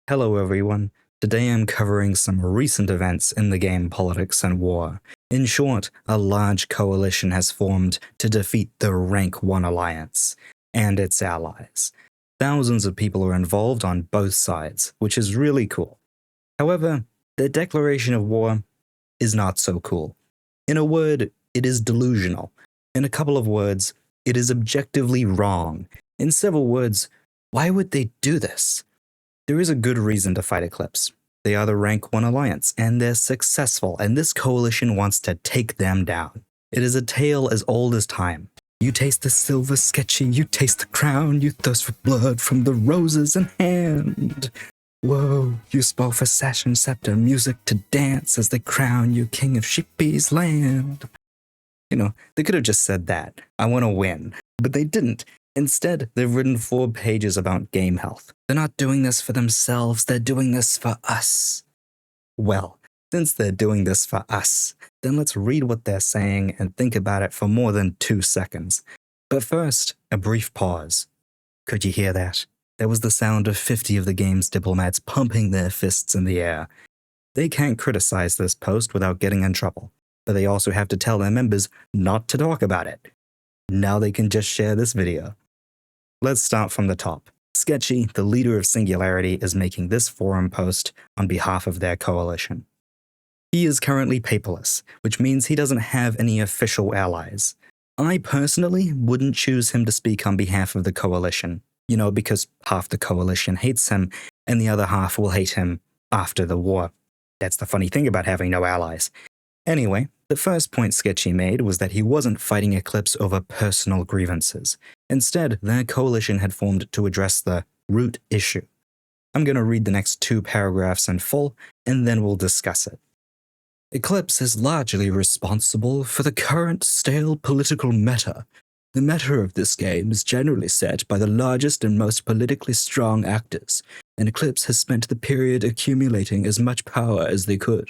Hello everyone, today I'm covering some recent events in the game Politics and War. In short, a large coalition has formed to defeat the Rank 1 Alliance and its allies. Thousands of people are involved on both sides, which is really cool. However, the declaration of war is not so cool. In a word, it is delusional. In a couple of words, it is objectively wrong. In several words, why would they do this? There is a good reason to fight Eclipse. They are the Rank 1 Alliance, and they're successful, and this coalition wants to take them down. It is a tale as old as time. You taste the silver sketchy, you taste the crown, you thirst for blood from the roses in hand. Whoa, you spell for sash and scepter, music to dance as they crown you king of Sheepy's land. You know, they could have just said that, I want to win, but they didn't. Instead, they've written 4 pages about game health. They're not doing this for themselves, they're doing this for us. Well, since they're doing this for us, then let's read what they're saying and think about it for more than 2 seconds. But first, a brief pause. Could you hear that? That was the sound of 50 of the game's diplomats pumping their fists in the air. They can't criticize this post without getting in trouble, but they also have to tell their members not to talk about it. Now they can just share this video. Let's start from the top. Sketchy, the leader of Singularity, is making this forum post on behalf of their coalition. He is currently paperless, which means he doesn't have any official allies. I personally wouldn't choose him to speak on behalf of the coalition, because half the coalition hates him and the other half will hate him after the war. That's the funny thing about having no allies. Anyway, the first point Sketchy made was that he wasn't fighting Eclipse over personal grievances. Instead, their coalition had formed to address the root issue. I'm going to read the next 2 paragraphs in full, and then we'll discuss it. Eclipse is largely responsible for the current stale political meta. The meta of this game is generally set by the largest and most politically strong actors, and Eclipse has spent the period accumulating as much power as they could.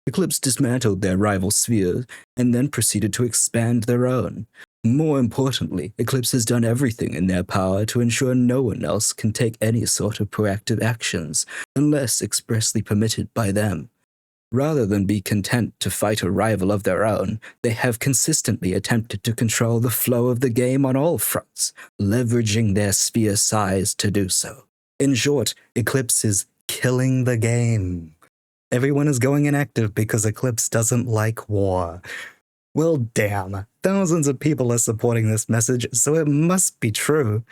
Eclipse dismantled their rival sphere and then proceeded to expand their own. More importantly, Eclipse has done everything in their power to ensure no one else can take any sort of proactive actions unless expressly permitted by them. Rather than be content to fight a rival of their own, they have consistently attempted to control the flow of the game on all fronts, leveraging their sphere size to do so. In short, Eclipse is killing the game. Everyone is going inactive because Eclipse doesn't like war. Well, damn. Thousands of people are supporting this message, so it must be true.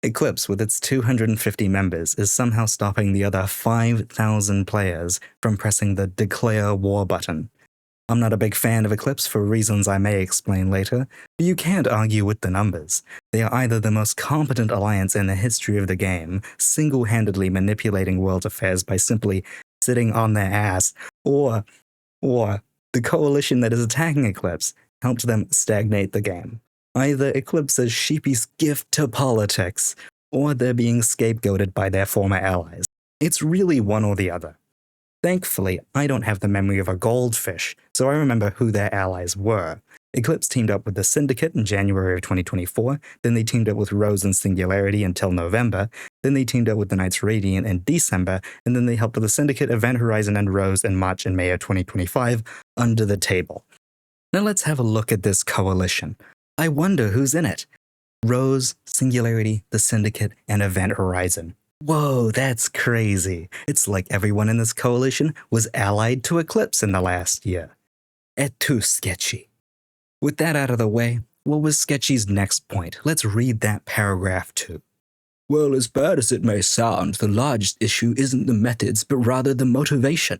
Eclipse, with its 250 members, is somehow stopping the other 5,000 players from pressing the Declare War button. I'm not a big fan of Eclipse for reasons I may explain later, but you can't argue with the numbers. They are either the most competent alliance in the history of the game, single-handedly manipulating world affairs by simply sitting on their ass, or the coalition that is attacking Eclipse helped them stagnate the game. Either Eclipse is Sheepy's gift to politics, or they're being scapegoated by their former allies. It's really one or the other. Thankfully, I don't have the memory of a goldfish, so I remember who their allies were. Eclipse teamed up with the Syndicate in January of 2024, then they teamed up with Rose and Singularity until November, then they teamed up with the Knights Radiant in December, and then they helped the Syndicate, Event Horizon, and Rose in March and May of 2025 under the table. Now let's have a look at this coalition. I wonder who's in it. Rose, Singularity, the Syndicate, and Event Horizon. Whoa, that's crazy. It's like everyone in this coalition was allied to Eclipse in the last year. Et tu, Sketchy. With that out of the way, what was Sketchy's next point? Let's read that paragraph too. Well, as bad as it may sound, the largest issue isn't the methods, but rather the motivation.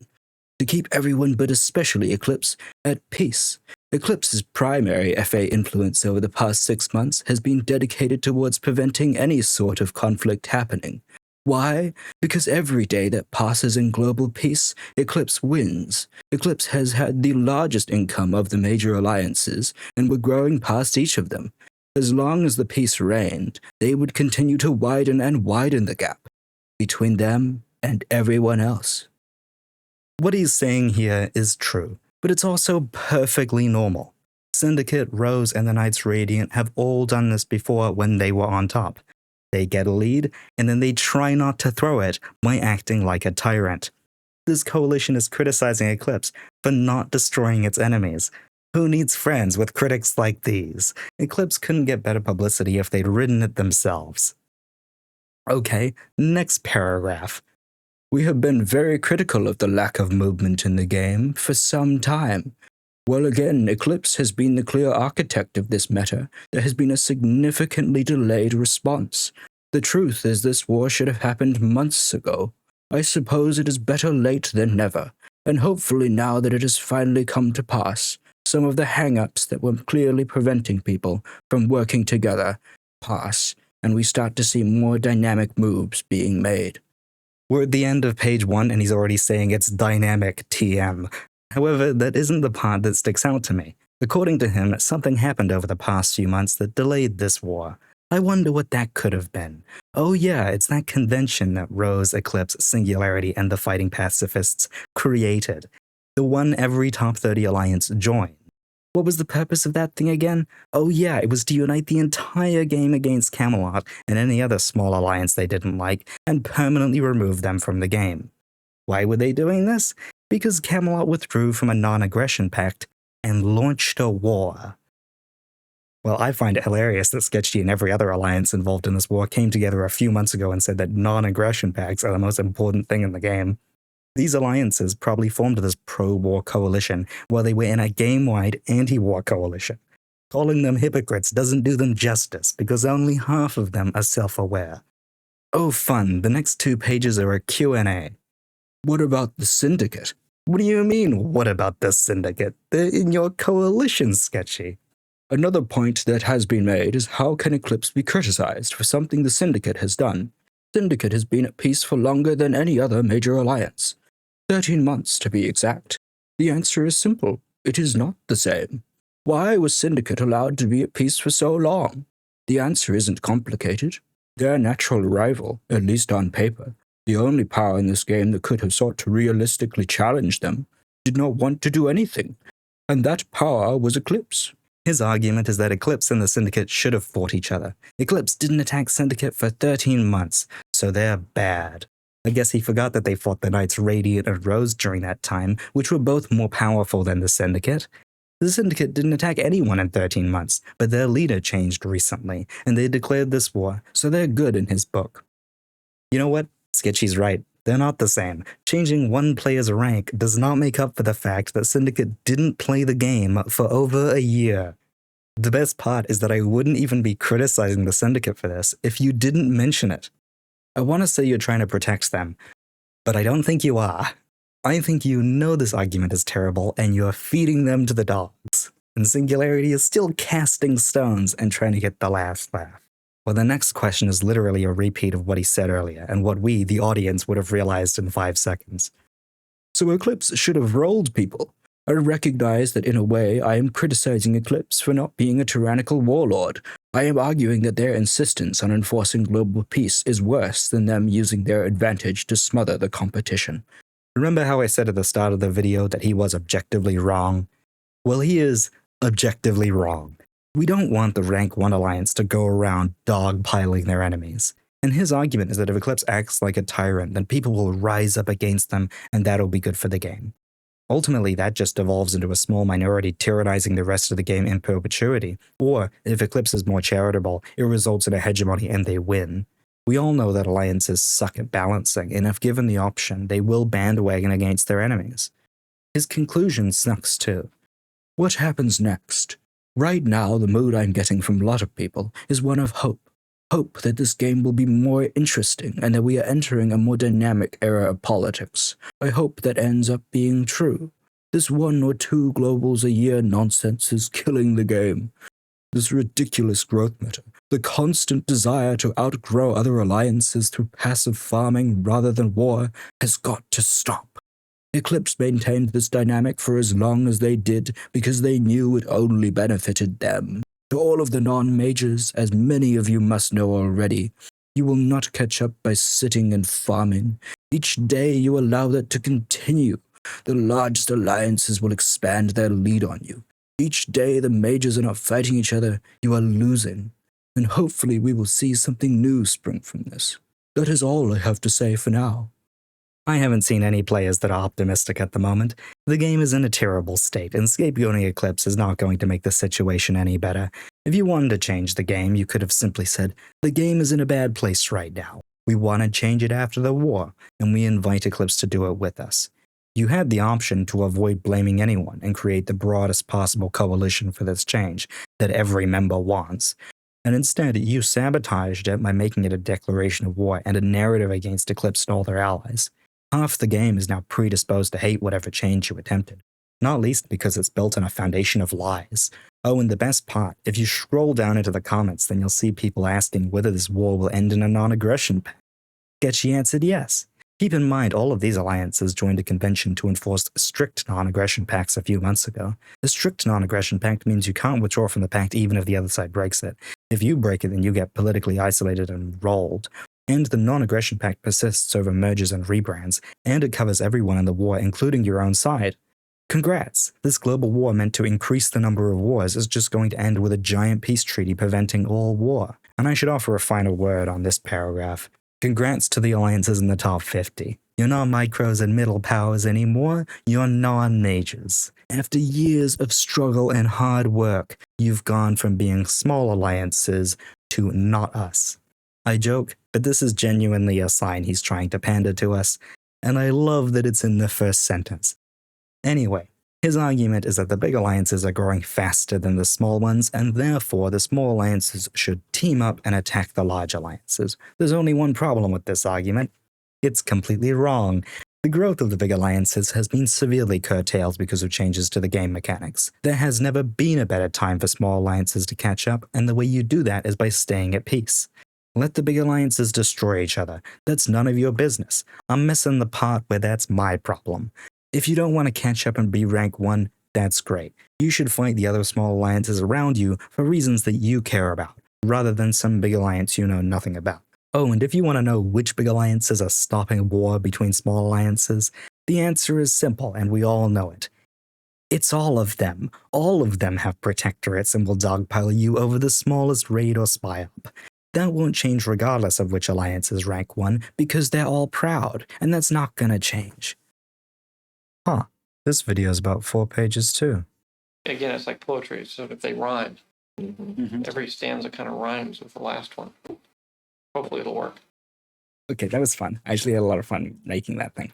To keep everyone, but especially Eclipse, at peace. Eclipse's primary FA influence over the past 6 months has been dedicated towards preventing any sort of conflict happening. Why? Because every day that passes in global peace, Eclipse wins. Eclipse has had the largest income of the major alliances, and we're growing past each of them. As long as the peace reigned, they would continue to widen and widen the gap between them and everyone else. What he's saying here is true, but it's also perfectly normal. Syndicate, Rose, and the Knights Radiant have all done this before when they were on top. They get a lead, and then they try not to throw it by acting like a tyrant. This coalition is criticizing Eclipse for not destroying its enemies. Who needs friends with critics like these? Eclipse couldn't get better publicity if they'd written it themselves. Okay, next paragraph. We have been very critical of the lack of movement in the game for some time. Well, again, Eclipse has been the clear architect of this matter. There has been a significantly delayed response. The truth is this war should have happened months ago. I suppose it is better late than never, and hopefully now that it has finally come to pass, some of the hang-ups that were clearly preventing people from working together pass, and we start to see more dynamic moves being made. We're at the end of page 1 and he's already saying it's dynamic TM. However, that isn't the part that sticks out to me. According to him, something happened over the past few months that delayed this war. I wonder what that could have been. Oh yeah, it's that convention that Rose, Eclipse, Singularity, and the Fighting Pacifists created. The one every top 30 alliance joined. What was the purpose of that thing again? Oh yeah, it was to unite the entire game against Camelot and any other small alliance they didn't like and permanently remove them from the game. Why were they doing this? Because Camelot withdrew from a non-aggression pact and launched a war. Well, I find it hilarious that Sketchy and every other alliance involved in this war came together a few months ago and said that non-aggression pacts are the most important thing in the game. These alliances probably formed this pro-war coalition while they were in a game-wide anti-war coalition. Calling them hypocrites doesn't do them justice because only half of them are self-aware. Oh fun, the next 2 pages are a Q&A. What about the Syndicate? What do you mean, what about the Syndicate? They're in your coalition, Sketchy. Another point that has been made is how can Eclipse be criticized for something the Syndicate has done? Syndicate has been at peace for longer than any other major alliance. 13 months to be exact. The answer is simple. It is not the same. Why was Syndicate allowed to be at peace for so long? The answer isn't complicated. Their natural rival, at least on paper, the only power in this game that could have sought to realistically challenge them, did not want to do anything, and that power was Eclipse. His argument is that Eclipse and the Syndicate should have fought each other. Eclipse didn't attack Syndicate for 13 months, so they're bad. I guess he forgot that they fought the Knights Radiant and Rose during that time, which were both more powerful than the Syndicate. The Syndicate didn't attack anyone in 13 months, but their leader changed recently, and they declared this war, so they're good in his book. You know what? Sketchy's right. They're not the same. Changing one player's rank does not make up for the fact that Syndicate didn't play the game for over a year. The best part is that I wouldn't even be criticizing the Syndicate for this if you didn't mention it. I want to say you're trying to protect them, but I don't think you are. I think you know this argument is terrible and you're feeding them to the dogs. And Singularity is still casting stones and trying to get the last laugh. Well, the next question is literally a repeat of what he said earlier and what we, the audience, would have realized in 5 seconds. So Eclipse should have rolled people. I recognize that in a way I am criticizing Eclipse for not being a tyrannical warlord. I am arguing that their insistence on enforcing global peace is worse than them using their advantage to smother the competition. Remember how I said at the start of the video that he was objectively wrong? Well, he is objectively wrong. We don't want the Rank 1 Alliance to go around dogpiling their enemies. And his argument is that if Eclipse acts like a tyrant, then people will rise up against them, and that'll be good for the game. Ultimately, that just devolves into a small minority tyrannizing the rest of the game in perpetuity. Or, if Eclipse is more charitable, it results in a hegemony and they win. We all know that alliances suck at balancing, and if given the option, they will bandwagon against their enemies. His conclusion sucks too. What happens next? Right now, the mood I'm getting from a lot of people is one of hope. Hope that this game will be more interesting and that we are entering a more dynamic era of politics. I hope that ends up being true. This 1 or 2 globals a year nonsense is killing the game. This ridiculous growth meta, the constant desire to outgrow other alliances through passive farming rather than war, has got to stop. Eclipse maintained this dynamic for as long as they did because they knew it only benefited them. To all of the non-majors, as many of you must know already, you will not catch up by sitting and farming. Each day you allow that to continue. The largest alliances will expand their lead on you. Each day the majors are not fighting each other, you are losing. and hopefully we will see something new spring from this. That is all I have to say for now. I haven't seen any players that are optimistic at the moment. The game is in a terrible state, and scapegoating Eclipse is not going to make the situation any better. If you wanted to change the game, you could have simply said, the game is in a bad place right now. We want to change it after the war, and we invite Eclipse to do it with us. You had the option to avoid blaming anyone and create the broadest possible coalition for this change that every member wants. And instead, you sabotaged it by making it a declaration of war and a narrative against Eclipse and all their allies. Half the game is now predisposed to hate whatever change you attempted, not least because it's built on a foundation of lies. Oh, and the best part, if you scroll down into the comments, then you'll see people asking whether this war will end in a non-aggression pact. Getchy answered yes. Keep in mind, all of these alliances joined a convention to enforce strict non-aggression pacts a few months ago. The strict non-aggression pact means you can't withdraw from the pact even if the other side breaks it. If you break it, then you get politically isolated and rolled. And the non-aggression pact persists over mergers and rebrands, and it covers everyone in the war, including your own side. Congrats! This global war meant to increase the number of wars is just going to end with a giant peace treaty preventing all war. And I should offer a final word on this paragraph. Congrats to the alliances in the top 50. You're not micros and middle powers anymore, you're non-majors. After years of struggle and hard work, you've gone from being small alliances to not us. I joke, but this is genuinely a sign he's trying to pander to us, and I love that it's in the first sentence. Anyway, his argument is that the big alliances are growing faster than the small ones, and therefore the small alliances should team up and attack the large alliances. There's only one problem with this argument. It's completely wrong. The growth of the big alliances has been severely curtailed because of changes to the game mechanics. There has never been a better time for small alliances to catch up, and the way you do that is by staying at peace. Let the big alliances destroy each other. That's none of your business. I'm missing the part where that's my problem. If you don't want to catch up and be rank 1, that's great. You should fight the other small alliances around you for reasons that you care about, rather than some big alliance you know nothing about. Oh, and if you want to know which big alliances are stopping war between small alliances, the answer is simple, and we all know it. It's all of them. All of them have protectorates and will dogpile you over the smallest raid or spy up. That won't change regardless of which alliance is rank 1, because they're all proud, and that's not gonna change. Huh, this video is about 4 pages too. Again, it's like poetry, so if they rhyme, Mm-hmm. every stanza kind of rhymes with the last one. Hopefully it'll work. Okay, that was fun. I actually had a lot of fun making that thing.